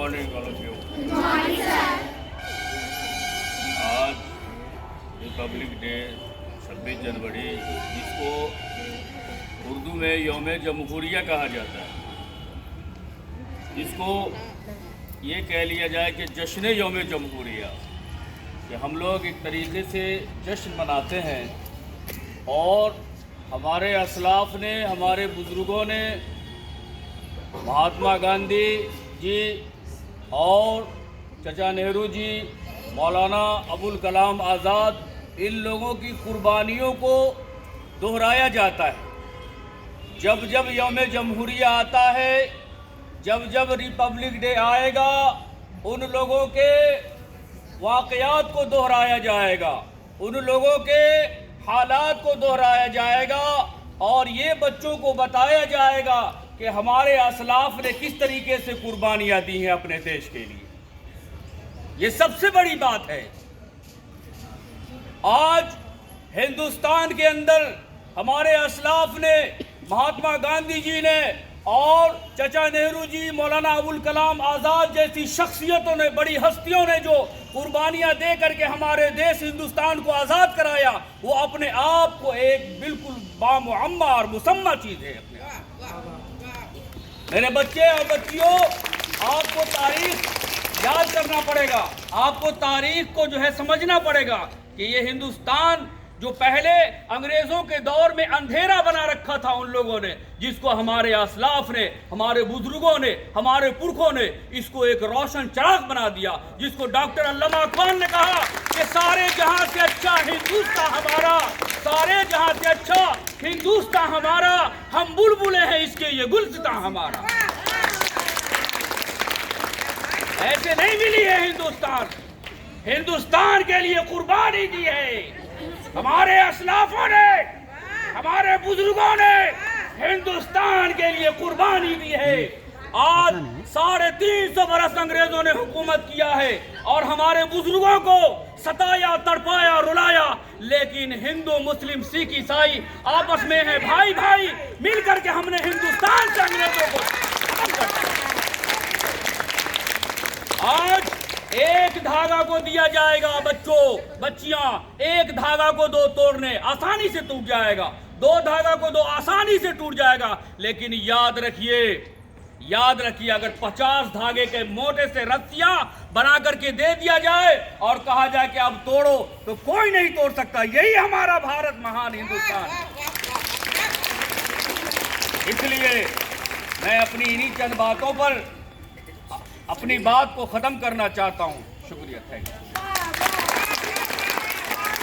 Morning all of you. आज Republic day 26 जनवरी, जिसको उर्दू में यौम जमहूरिया कहा जाता है, जिसको ये कह लिया जाए कि जश्न यौम जमहूरिया, कि हम लोग एक तरीके से जश्न मनाते हैं। और हमारे असलाफ ने, हमारे बुज़ुर्गों ने, महात्मा गांधी जी और चाचा नेहरू जी, मौलाना अबुल कलाम आज़ाद, इन लोगों की कुर्बानियों को दोहराया जाता है। जब जब यौम जमहूरिया आता है, जब जब रिपब्लिक डे आएगा, उन लोगों के वाक़यात को दोहराया जाएगा, उन लोगों के हालात को दोहराया जाएगा और ये बच्चों को बताया जाएगा कि हमारे असलाफ ने किस तरीके से कुर्बानियाँ दी हैं अपने देश के लिए। ये सबसे बड़ी बात है। आज हिंदुस्तान के अंदर हमारे असलाफ ने, महात्मा गांधी जी ने और चाचा नेहरू जी, मौलाना अबुल कलाम आज़ाद जैसी शख्सियतों ने, बड़ी हस्तियों ने जो कुर्बानियाँ दे करके हमारे देश हिंदुस्तान को आज़ाद कराया, वो अपने आप को एक बिल्कुल बामुअम्मा और मुसम्मा चीज़ है। अपने मेरे बच्चे और बच्चियों, आपको तारीख याद करना पड़ेगा, आपको तारीख को जो है समझना पड़ेगा कि ये हिंदुस्तान जो पहले अंग्रेज़ों के दौर में अंधेरा बना रखा था उन लोगों ने, जिसको हमारे असलाफ ने, हमारे बुजुर्गों ने, हमारे पुरखों ने इसको एक रोशन चिराग बना दिया, जिसको डॉक्टर अल्लामा इकबाल ने कहा कि सारे जहां से अच्छा हिंदुस्तान हमारा, सारे जहां से अच्छा हिंदुस्तान हमारा, हम बुलबुले हैं इसके ये गुलसितां हमारा। ऐसे नहीं मिली है हिंदुस्तान, हिंदुस्तान के लिए कुर्बानी दी है हमारे असलाफों ने, हमारे बुजुर्गों ने हिंदुस्तान के लिए कुर्बानी दी है। आज 350 बरस अंग्रेजों ने हुकूमत किया है और हमारे बुजुर्गों को सताया, तड़पाया, रुलाया, लेकिन हिंदू, मुस्लिम, सिख, ईसाई आपस में है भाई भाई, मिलकर के हमने हिंदुस्तान से अंग्रेजों को खत्म कर दिया। आज एक धागा को दिया जाएगा बच्चों, बच्चियां, एक धागा को दो तोड़ने आसानी से टूट जाएगा, दो धागा को दो आसानी से टूट जाएगा, लेकिन याद रखिए अगर 50 धागे के मोटे से रस्सियां बना करके दे दिया जाए और कहा जाए कि अब तोड़ो, तो कोई नहीं तोड़ सकता। यही हमारा भारत, महान हिंदुस्तान। इसलिए मैं अपनी इन्हीं चंद बातों पर अपनी बात को खत्म करना चाहता हूं। शुक्रिया, थैंक यू।